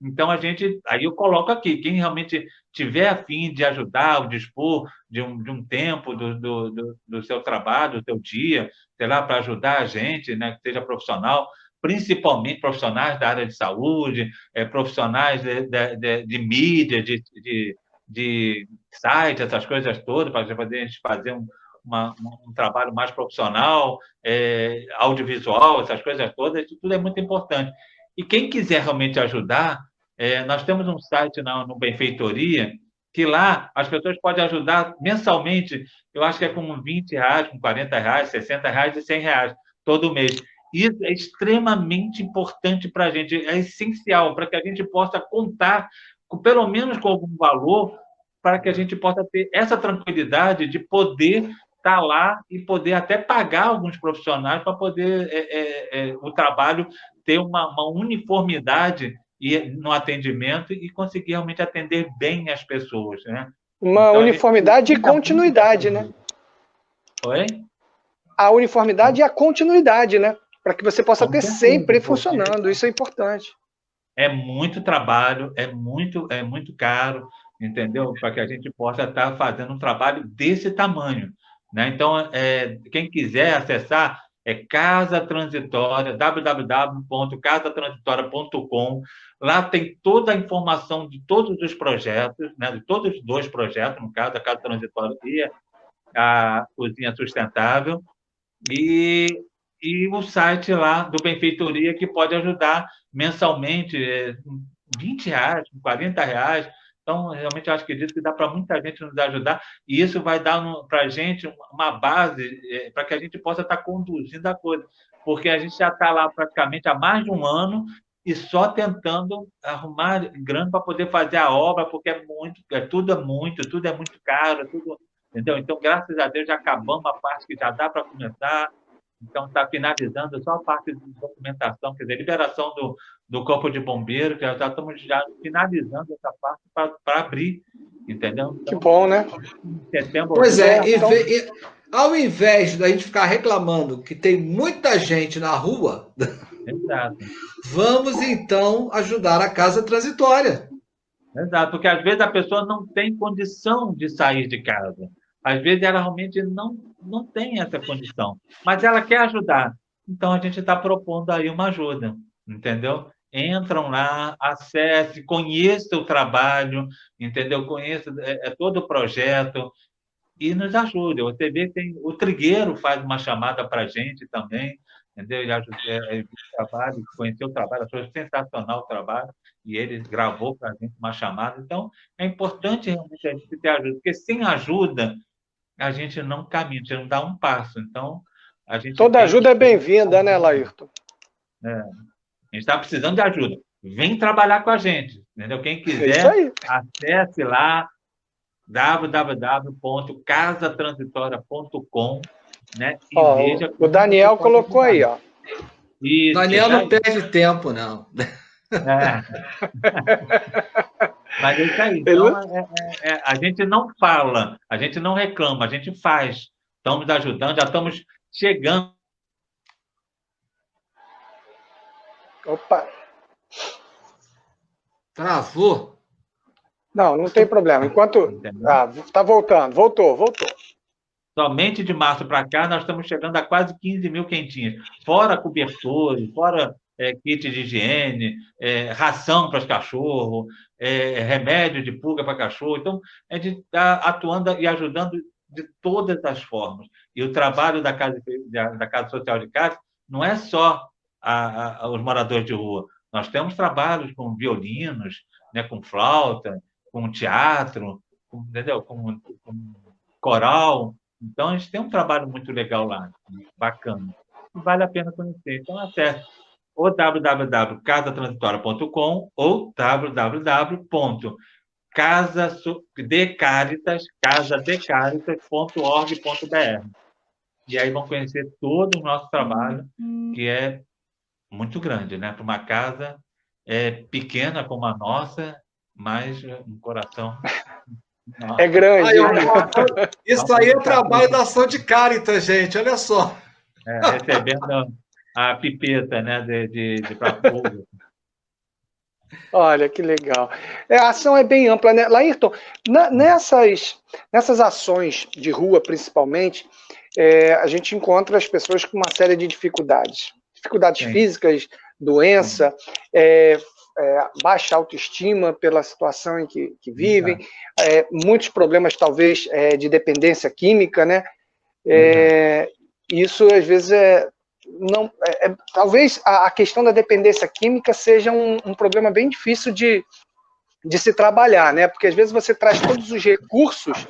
Então, aí eu coloco aqui, quem realmente tiver a fim de ajudar, ou dispor de um tempo do seu trabalho, do seu dia, sei lá, para ajudar a gente, né, que seja profissional, principalmente profissionais da área de saúde, profissionais de mídia, de site, essas coisas todas, para poder a gente fazer um trabalho mais profissional, audiovisual, essas coisas todas, isso tudo é muito importante. E quem quiser realmente ajudar, nós temos um site no Benfeitoria, que lá as pessoas podem ajudar mensalmente, eu acho que é com R$20, com R$40, R$60 e R$100 todo mês. Isso é extremamente importante para a gente, é essencial para que a gente possa contar, pelo menos com algum valor, para que a gente possa ter essa tranquilidade de poder estar lá e poder até pagar alguns profissionais para poder o trabalho ter uma uniformidade no atendimento e conseguir realmente atender bem as pessoas, né? Uma uniformidade e continuidade, né? Oi? a uniformidade e a continuidade, né? Para que você possa Com ter certeza, sempre porque funcionando. Isso é importante. é muito trabalho, é muito caro, entendeu? Para que a gente possa estar fazendo um trabalho desse tamanho, né? Então, quem quiser acessar é Casa Transitória, www.casatransitória.com. Lá tem toda a informação de todos os projetos, né? De todos os dois projetos, no caso, a Casa Transitória e a Cozinha Sustentável. E o site lá do Benfeitoria, que pode ajudar mensalmente, R$ 20, R$ 40. Então, realmente, eu acho que disso que dá para muita gente nos ajudar, e isso vai dar para a gente uma base para que a gente possa estar conduzindo a coisa, porque a gente já está lá praticamente há mais de um ano e só tentando arrumar grana para poder fazer a obra, porque tudo é muito caro, tudo, entendeu? Então, graças a Deus, já acabamos a parte que já dá para começar. Então, está finalizando só a parte de documentação, quer dizer, liberação do Corpo de Bombeiro, que já estamos já finalizando essa parte para abrir, entendeu? Que bom, né? Em setembro, Pois é, outubro, Então, ao invés da gente ficar reclamando que tem muita gente na rua, exato. vamos então ajudar a casa transitória. Exato, porque às vezes a pessoa não tem condição de sair de casa. Às vezes ela realmente não tem essa condição, mas ela quer ajudar. Então a gente está propondo aí uma ajuda, entendeu? Entram lá, acesse, conheça o trabalho, entendeu? Conheça todo o projeto e nos ajude. Você vê que o Trigueiro faz uma chamada para a gente também, entendeu? Ele trabalho, conheceu o trabalho, achou sensacional o trabalho, e ele gravou para a gente uma chamada. Então, é importante realmente a gente ter ajuda, porque sem ajuda a gente não caminha, a gente não dá um passo. Então, a gente toda tem que... ajuda é bem-vinda, né, Laírton? A gente está precisando de ajuda. Vem trabalhar com a gente, entendeu? Quem É isso quiser, aí. acesse lá www.casatransitória.com, né? E Ó, veja o como você Daniel pode colocou ajudar. aí, ó. Isso Daniel não aí. perde tempo, não. É, mas é isso aí. Ele... Então, a gente não fala, a gente não reclama, a gente faz. Estamos ajudando, já estamos chegando. Opa! Travou? Não tem problema. Enquanto... Entendeu? tá voltando. Voltou. Somente de março para cá, nós estamos chegando a quase 15 mil quentinhas. Fora cobertores, fora kit de higiene, ração para os cachorros, remédio de pulga para cachorro. Então, a gente está atuando e ajudando de todas as formas. E o trabalho da Casa Social de Cássio não é só os moradores de rua. Nós temos trabalhos com violinos, né, com flauta, com teatro, entendeu? Com coral. Então, a gente tem um trabalho muito legal lá, bacana. E vale a pena conhecer. Então, acesse o www.casatransitória.com ou www.casadecaritas.org.br. E aí vão conhecer todo o nosso trabalho, que é muito grande, né? Para uma casa pequena como a nossa, mas um coração... É grande. Isso aí é trabalho da ação de Cáritas, gente, olha só. Recebendo a pipeta, né, para fogo. Olha, que legal. A ação é bem ampla, né? Laírton, nessas ações de rua, principalmente, a gente encontra as pessoas com uma série de dificuldades. Dificuldades físicas, doença, baixa autoestima pela situação em que vivem, muitos problemas, talvez, de dependência química, né? Isso, às vezes, talvez a questão da dependência química seja um problema bem difícil de se trabalhar, né? Porque, às vezes, você traz todos os recursos,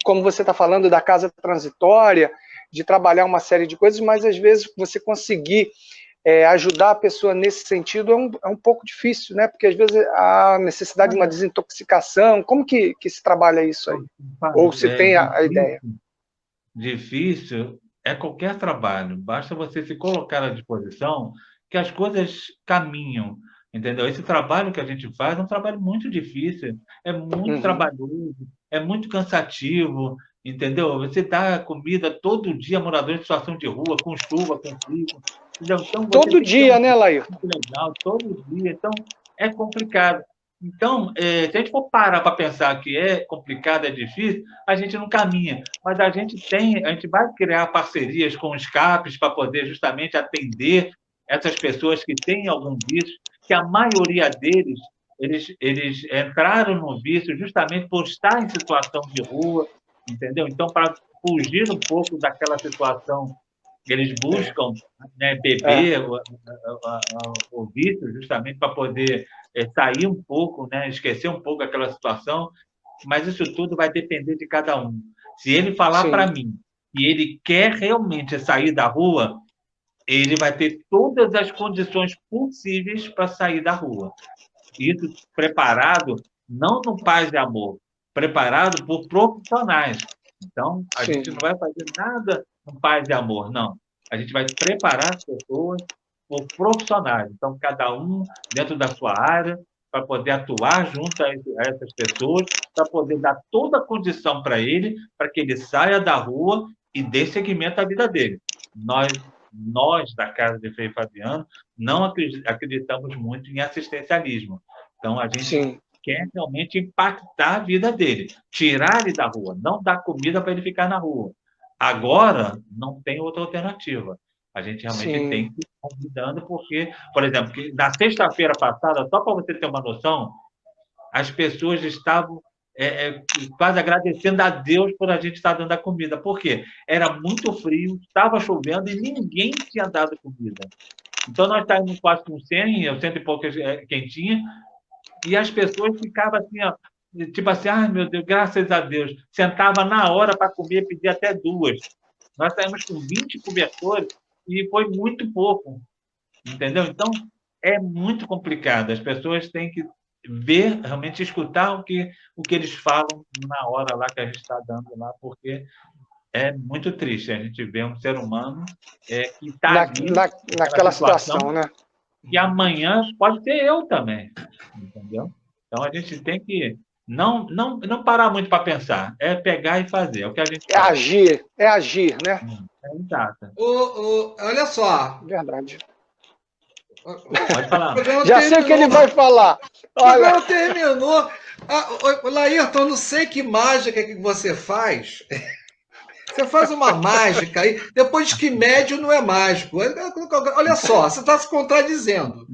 como você está falando da casa transitória, de trabalhar uma série de coisas, mas, às vezes, você conseguir ajudar a pessoa nesse sentido é um pouco difícil, né? Porque às vezes há necessidade de uma desintoxicação. Como que se trabalha isso aí? Ou se tem a ideia? Difícil é qualquer trabalho. Basta você se colocar à disposição que as coisas caminham, entendeu? Esse trabalho que a gente faz é um trabalho muito difícil, é muito trabalhoso, é muito cansativo, entendeu? Você dá comida todo dia a moradores em situação de rua, com chuva, com frio. Entendeu? Então, você Todo tem que ter dia, né, Laírton? muito legal, todo dia. Então, é complicado. Então, se a gente for parar para pensar que é complicado, é difícil, a gente não caminha. Mas a gente vai criar parcerias com os CAPs para poder justamente atender essas pessoas que têm algum vício, que a maioria deles, eles entraram no vício justamente por estar em situação de rua, entendeu? Então, para fugir um pouco daquela situação, eles buscam, né, beber o vício justamente para poder sair um pouco, né, esquecer um pouco aquela situação, mas isso tudo vai depender de cada um. Se ele falar para mim que ele quer realmente sair da rua, ele vai ter todas as condições possíveis para sair da rua. Isso preparado não no paz e amor, preparado por profissionais. Então, a gente não vai fazer nada no paz e amor, não. A gente vai preparar as pessoas por profissionais. Então, cada um dentro da sua área, para poder atuar junto a essas pessoas, para poder dar toda a condição para ele, para que ele saia da rua e dê seguimento à vida dele. Nós da Casa de Frei Fabiano, não acreditamos muito em assistencialismo. Então, a gente quer realmente impactar a vida dele, tirar ele da rua, não dar comida para ele ficar na rua. Agora, não tem outra alternativa. A gente realmente tem que ir convidando, porque, por exemplo, na sexta-feira passada, só para você ter uma noção, as pessoas estavam quase agradecendo a Deus por a gente estar dando a comida. Por quê? Era muito frio, estava chovendo e ninguém tinha dado comida. Então, nós estávamos quase com 100 e poucas quentinhas, e as pessoas ficavam assim, ó, tipo assim, ai meu Deus, graças a Deus. Sentava na hora para comer, pedia até 2. Nós saímos com 20 cobertores e foi muito pouco, entendeu? Então, é muito complicado. As pessoas têm que ver, realmente escutar o que eles falam na hora lá que a gente está dando lá, porque é muito triste a gente ver um ser humano que está naquela situação, né? E amanhã pode ser eu também, entendeu? Então, a gente tem que não parar muito para pensar, é pegar e fazer, é o que a gente faz. É agir, né? Exato. Olha só. Verdade. Pode falar. Já sei o que ele vai falar. Olha. O programa terminou. Laírton, não sei que mágica que você faz. Você faz uma mágica aí, depois diz que médio não é mágico. Olha só, você está se contradizendo.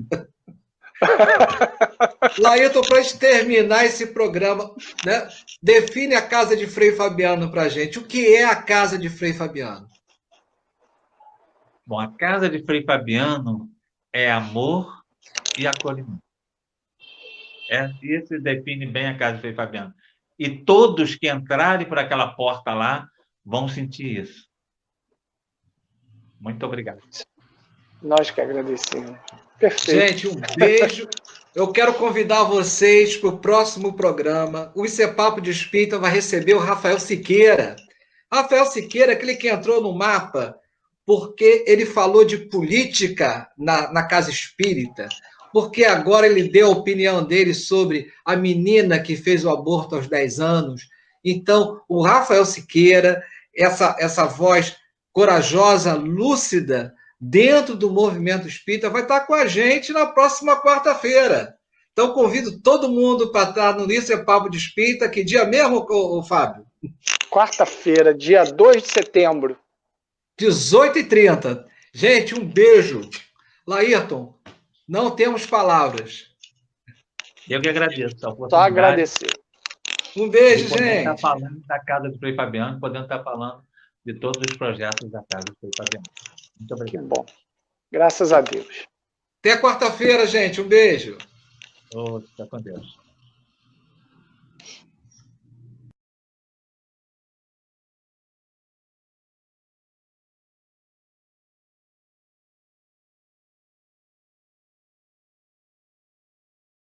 Laírton, para terminar esse programa, né, define a Casa de Frei Fabiano para a gente. O que é a Casa de Frei Fabiano? Bom, a Casa de Frei Fabiano é amor e acolhimento. Isso define bem a Casa de Frei Fabiano. E todos que entrarem por aquela porta lá vão sentir isso. Muito obrigado. Nós que agradecemos. Perfeito. Gente, um beijo. Eu quero convidar vocês para o próximo programa. O Isso é Papo de Espírita vai receber o Rafael Siqueira. Rafael Siqueira, aquele que entrou no mapa porque ele falou de política na Casa Espírita, porque agora ele deu a opinião dele sobre a menina que fez o aborto aos 10 anos. Então, o Rafael Siqueira, essa voz corajosa, lúcida, dentro do movimento espírita, vai estar com a gente na próxima quarta-feira. Então, convido todo mundo para estar no Isso é Papo de Espírita. Que dia mesmo, Fábio? Quarta-feira, dia 2 de setembro. 18h30. Gente, um beijo. Laírton, não temos palavras. Eu que agradeço a oportunidade. Só agradecer. Um beijo, gente. Podendo estar falando da Casa do Frei Fabiano, podendo estar falando de todos os projetos da Casa do Frei Fabiano. Muito obrigado. Que bom. Graças a Deus. Até quarta-feira, gente. Um beijo. Fica com Deus.